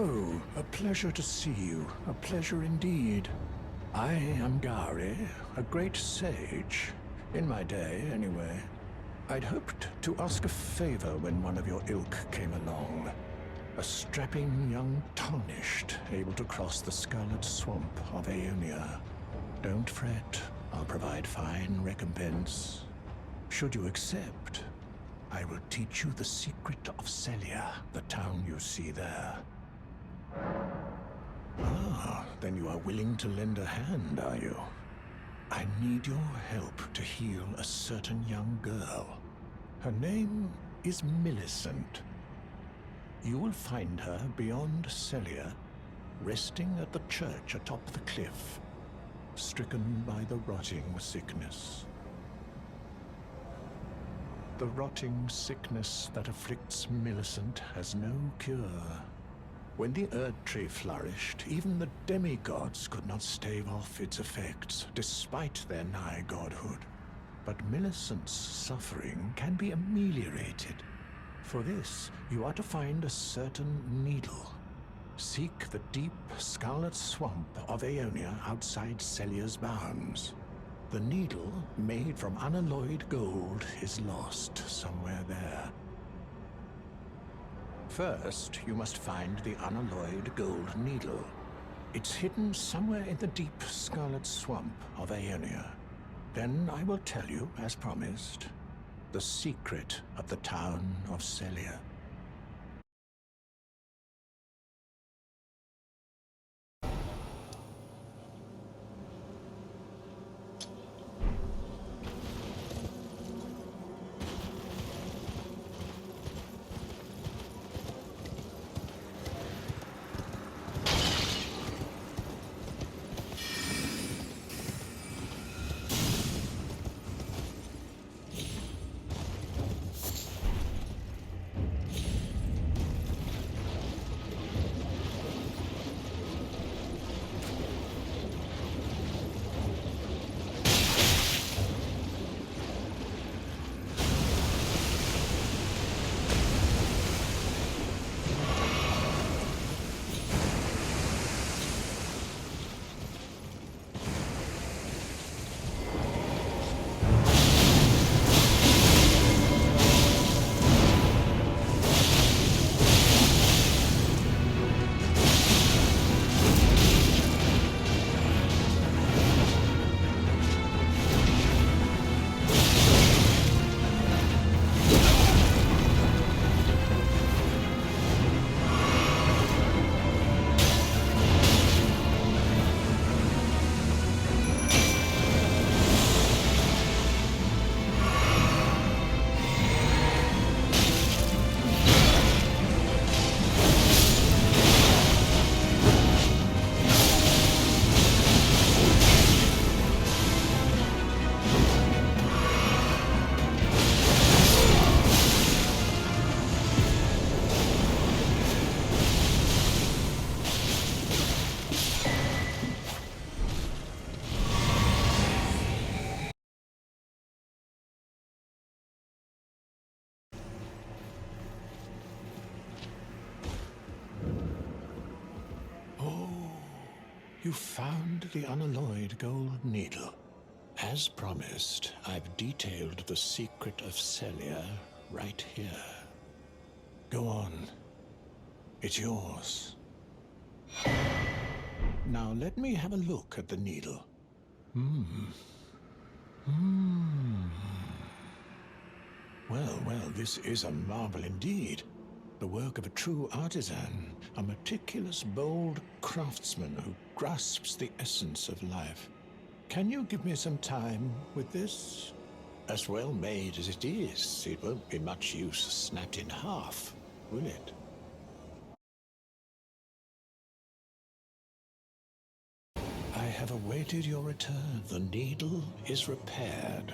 Oh, a pleasure to see you. A pleasure indeed. I am Gowry, a great sage. In my day, anyway. I'd hoped to ask a favor when one of your ilk came along. A strapping young tarnished, able to cross the scarlet swamp of Aeonia. Don't fret, I'll provide fine recompense. Should you accept, I will teach you the secret of Celia, the town you see there. Ah, then you are willing to lend a hand, are you? I need your help to heal a certain young girl. Her name is Millicent. You will find her beyond Celia, resting at the church atop the cliff, stricken by the rotting sickness. The rotting sickness that afflicts Millicent has no cure. When the Erdtree flourished, even the demigods could not stave off its effects, despite their nigh godhood. But Millicent's suffering can be ameliorated. For this, you are to find a certain needle. Seek the deep, scarlet swamp of Aeonia outside Celia's bounds. The needle, made from unalloyed gold, is lost somewhere there. First, you must find the unalloyed gold needle. It's hidden somewhere in the deep scarlet swamp of Aeonia. Then I will tell you, as promised, the secret of the town of Celia. You found the unalloyed gold needle. As promised, I've detailed the secret of Celia right here. Go on. It's yours. Now let me have a look at the needle. Well, this is a marvel indeed. The work of a true artisan, a meticulous, bold craftsman who grasps the essence of life. Can you give me some time with this? As well made as it is, it won't be much use snapped in half, will it? I have awaited your return. The needle is repaired.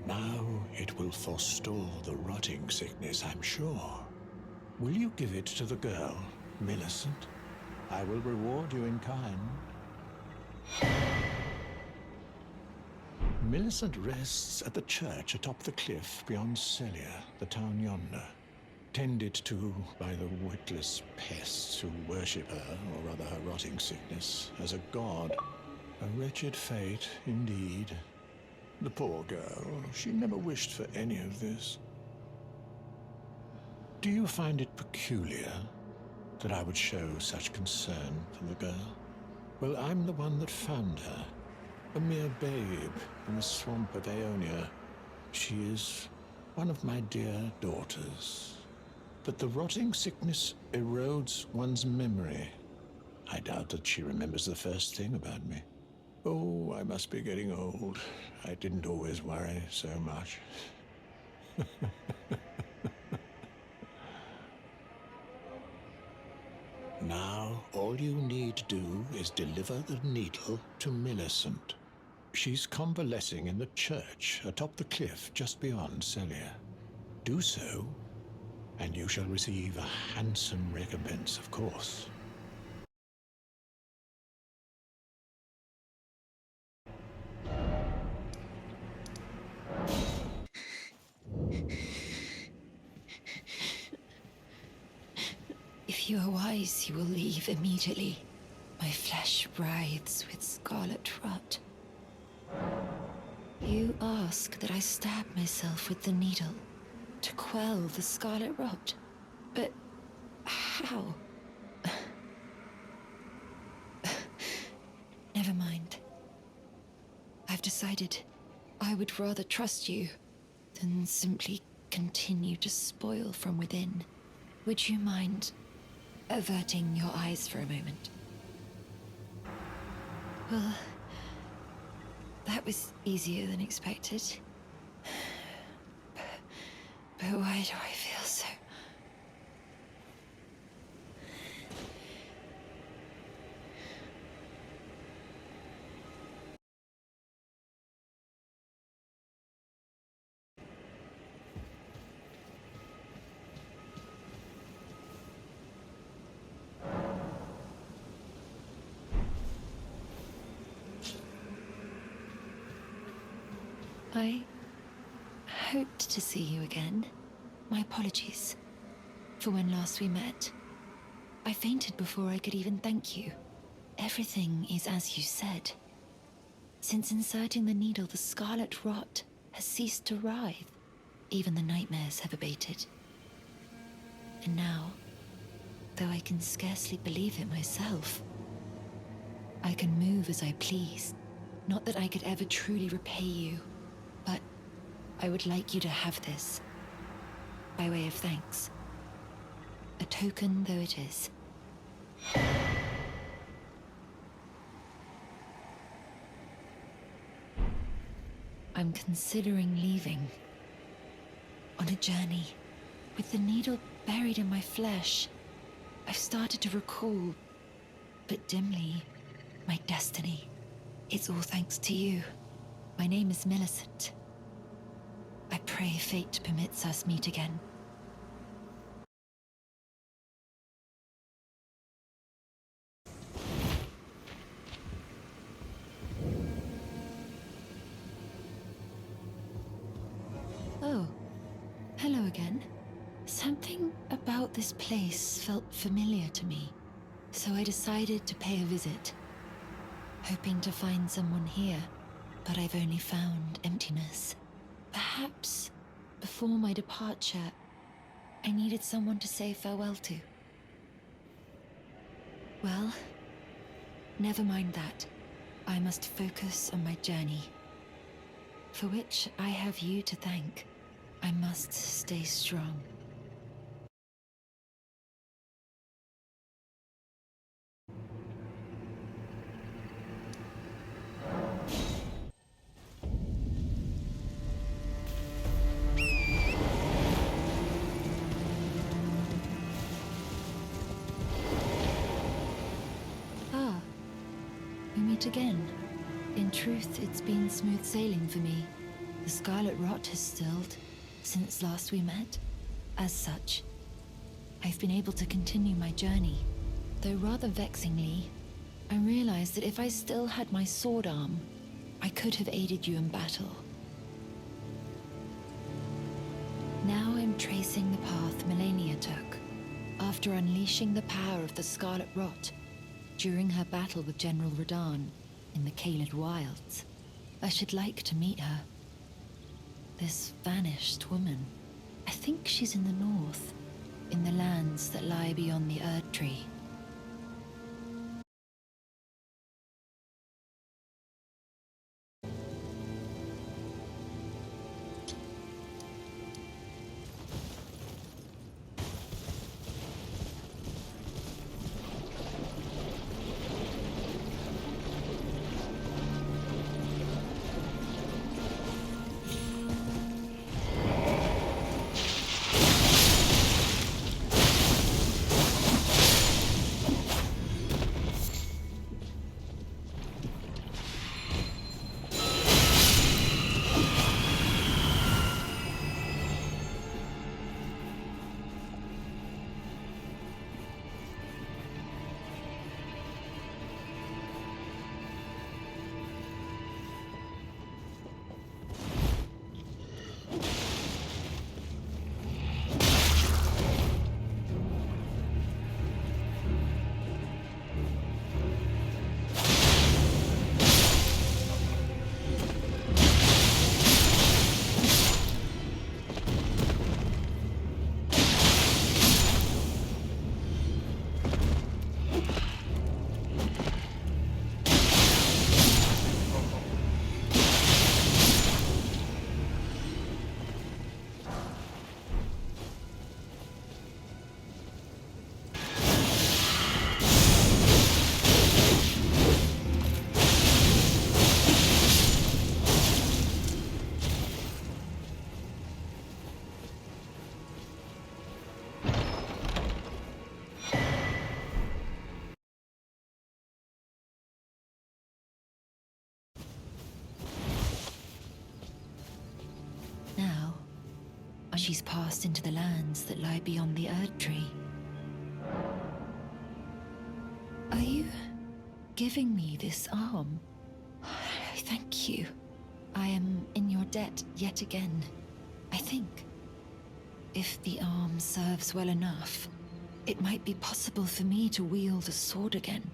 Now it will forestall the rotting sickness, I'm sure. Will you give it to the girl, Millicent? I will reward you in kind. Millicent rests at the church atop the cliff beyond Celia, the town yonder. tended to by the witless pests who worship her, or rather her rotting sickness, as a god. A wretched fate, indeed. The poor girl, she never wished for any of this. Do you find it peculiar that I would show such concern for the girl? Well, I'm the one that found her, a mere babe in the swamp of Aeonia. She is one of my dear daughters. But the rotting sickness erodes one's memory. I doubt that she remembers the first thing about me. Oh, I must be getting old. I didn't always worry so much. Now, all you need to do is deliver the needle to Millicent. She's convalescing in the church atop the cliff just beyond Celia. Do so, and you shall receive a handsome recompense, of course. If you are wise, you will leave immediately. My flesh writhes with scarlet rot. You ask that I stab myself with the needle to quell the scarlet rot. But how? Never mind. I've decided I would rather trust you than simply continue to spoil from within. Would you mind averting your eyes for a moment? Well, that was easier than expected. But why do I feel so... I hoped to see you again. My apologies for when last we met. I fainted before I could even thank you. Everything is as you said. Since inserting the needle, the scarlet rot has ceased to writhe. Even the nightmares have abated. And now, though I can scarcely believe it myself, I can move as I please. Not that I could ever truly repay you, but I would like you to have this, by way of thanks. A token though it is. I'm considering leaving. On a journey, with the needle buried in my flesh. I've started to recall, but dimly, my destiny. It's all thanks to you. My name is Millicent. I pray fate permits us meet again. Oh, hello again. Something about this place felt familiar to me, so I decided to pay a visit, hoping to find someone here. But I've only found emptiness. Perhaps, before my departure, I needed someone to say farewell to. Well, never mind that. I must focus on my journey, for which I have you to thank. I must stay strong. Again. In truth, it's been smooth sailing for me. The scarlet rot has stilled since last we met. As such, I've been able to continue my journey. Though rather vexingly, I realized that if I still had my sword arm, I could have aided you in battle. Now I'm tracing the path Malenia took after unleashing the power of the Scarlet Rot during her battle with General Radahn in the Caelid Wilds. I should like to meet her. This vanished woman. I think she's in the north, in the lands that lie beyond the Erdtree. She's passed into the lands that lie beyond the Erdtree. Are you giving me this arm? Thank you. I am in your debt yet again, I think. If the arm serves well enough, it might be possible for me to wield a sword again.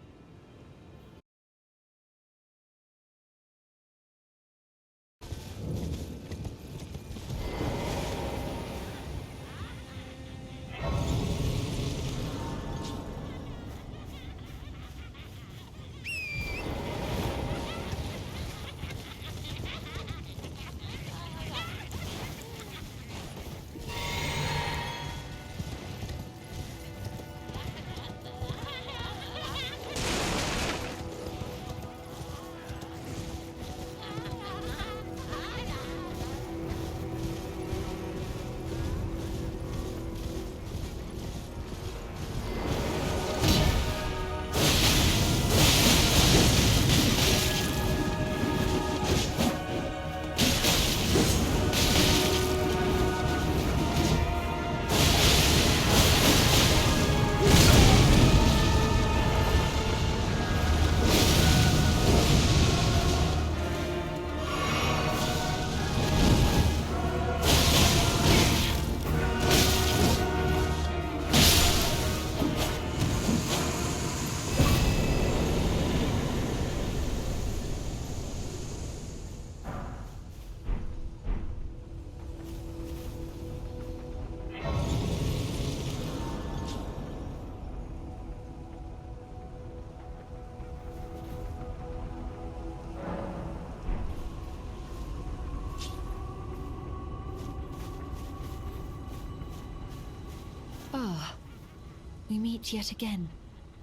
We meet yet again.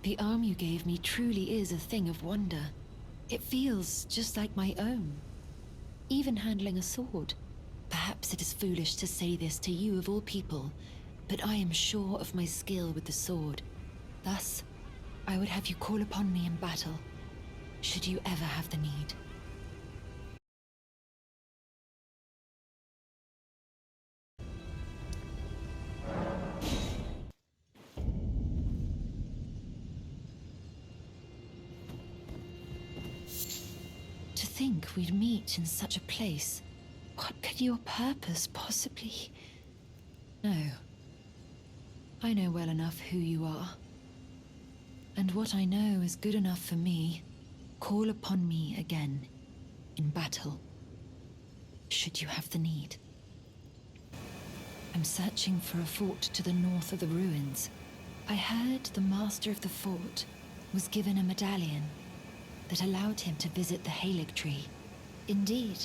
The arm you gave me truly is a thing of wonder. It feels just like my own. Even handling a sword. Perhaps it is foolish to say this to you of all people, but I am sure of my skill with the sword. Thus, I would have you call upon me in battle, should you ever have the need. To think we'd meet in such a place. What could your purpose possibly... No. I know well enough who you are. And what I know is good enough for me. Call upon me again, in battle, should you have the need. I'm searching for a fort to the north of the ruins. I heard the master of the fort was given a medallion that allowed him to visit the Haligtree. Indeed,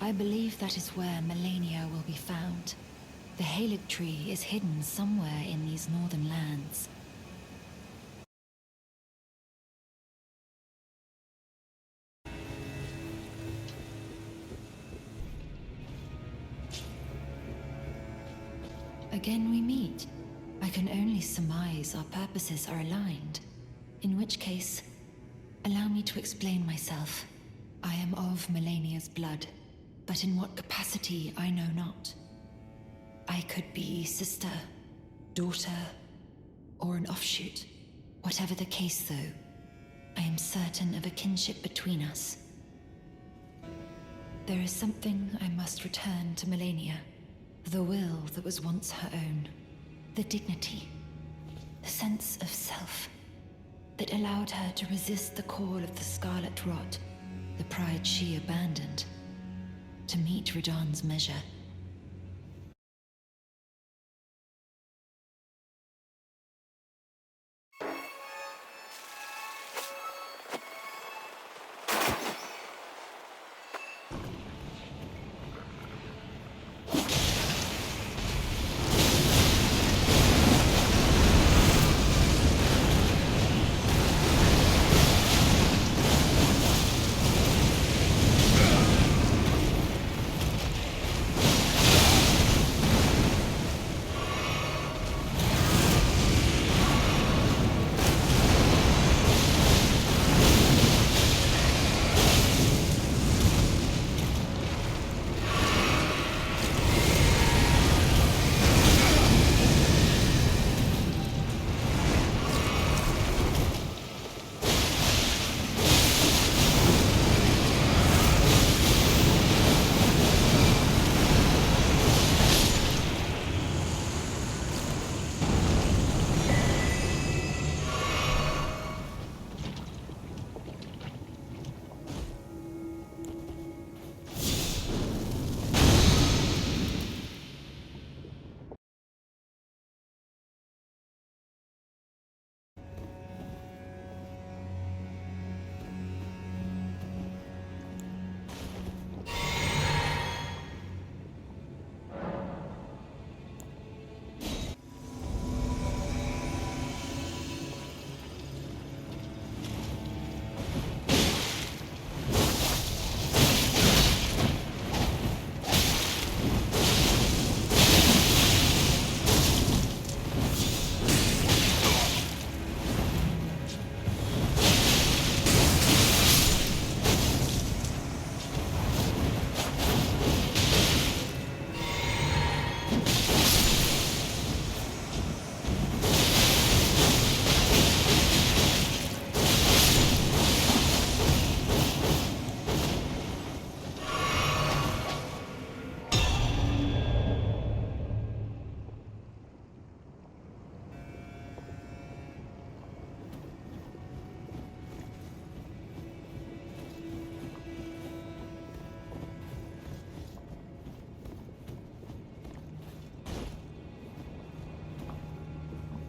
I believe that is where Malenia will be found. The Haligtree is hidden somewhere in these northern lands. Again we meet. I can only surmise our purposes are aligned. In which case, allow me to explain myself. I am of Malenia's blood, but in what capacity I know not. I could be sister, daughter, or an offshoot. Whatever the case, though, I am certain of a kinship between us. There is something I must return to Malenia. The will that was once her own. The dignity. The sense of self that allowed her to resist the call of the Scarlet Rot, the pride she abandoned, to meet Radahn's measure.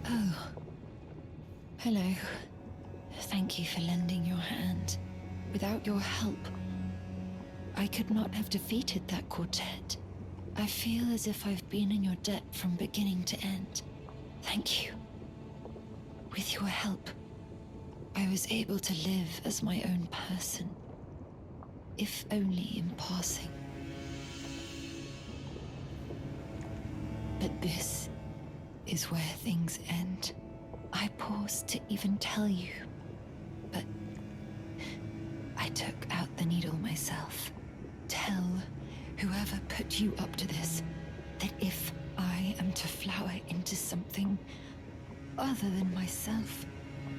Oh. Hello. Thank you for lending your hand. Without your help, I could not have defeated that quartet. I feel as if I've been in your debt from beginning to end. Thank you. With your help, I was able to live as my own person, if only in passing. But this is where things end. I paused to even tell you, but I took out the needle myself. Tell whoever put you up to this that if I am to flower into something other than myself,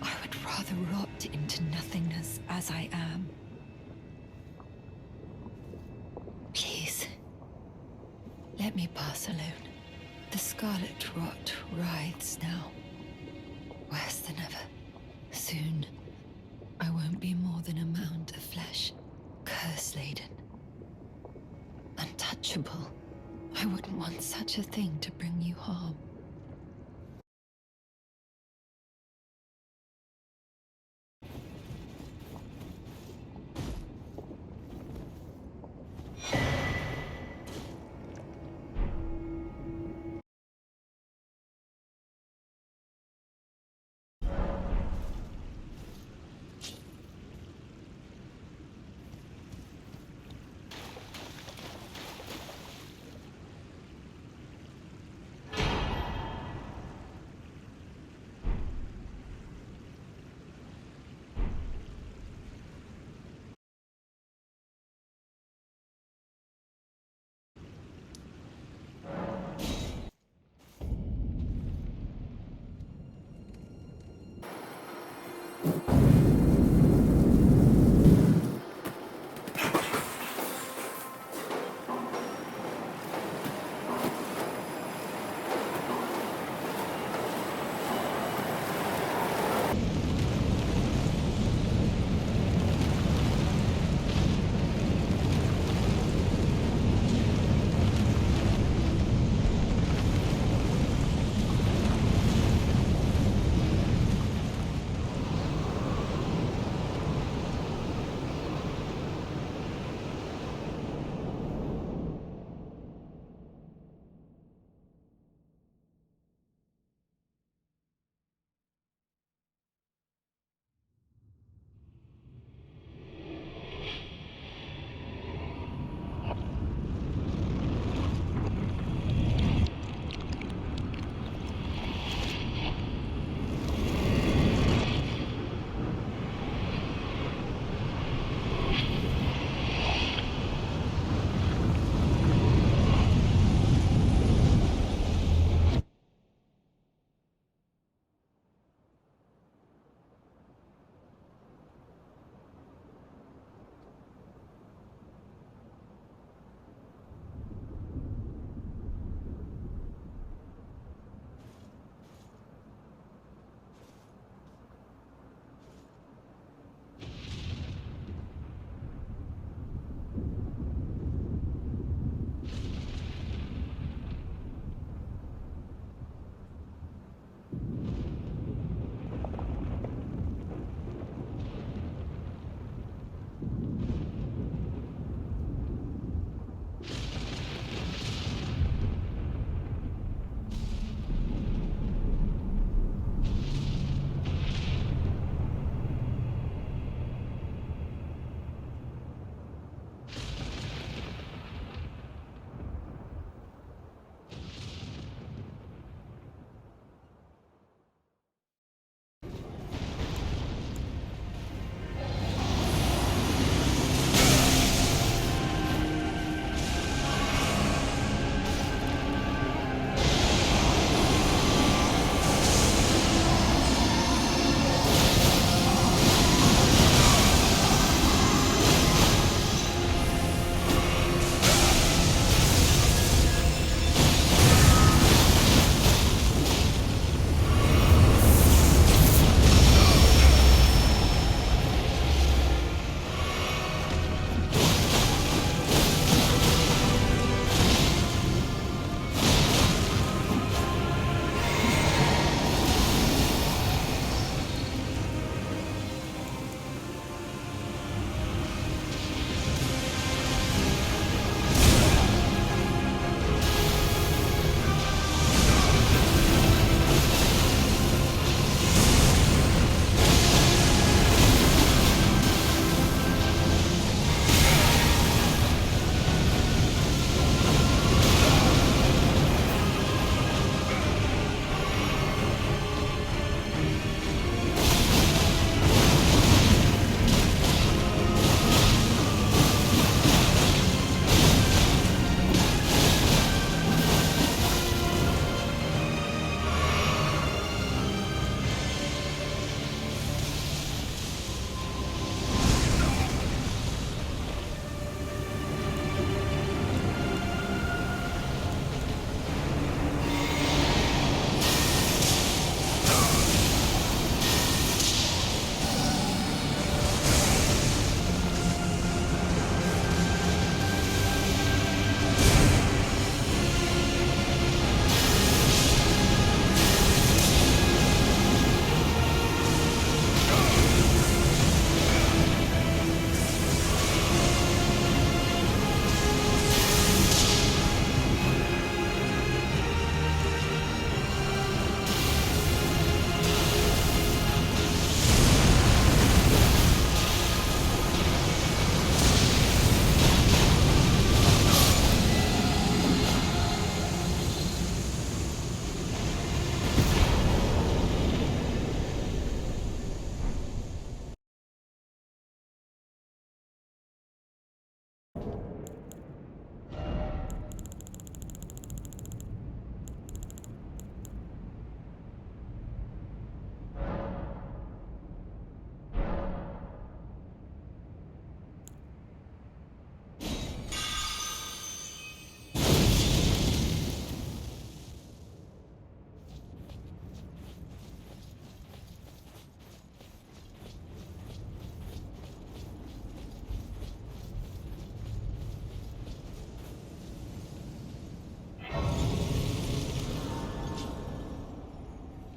I would rather rot into nothingness as I am. Please, let me pass alone. The scarlet rot writhes now, worse than ever. Soon, I won't be more than a mound of flesh, curse-laden. Untouchable. I wouldn't want such a thing to bring you harm.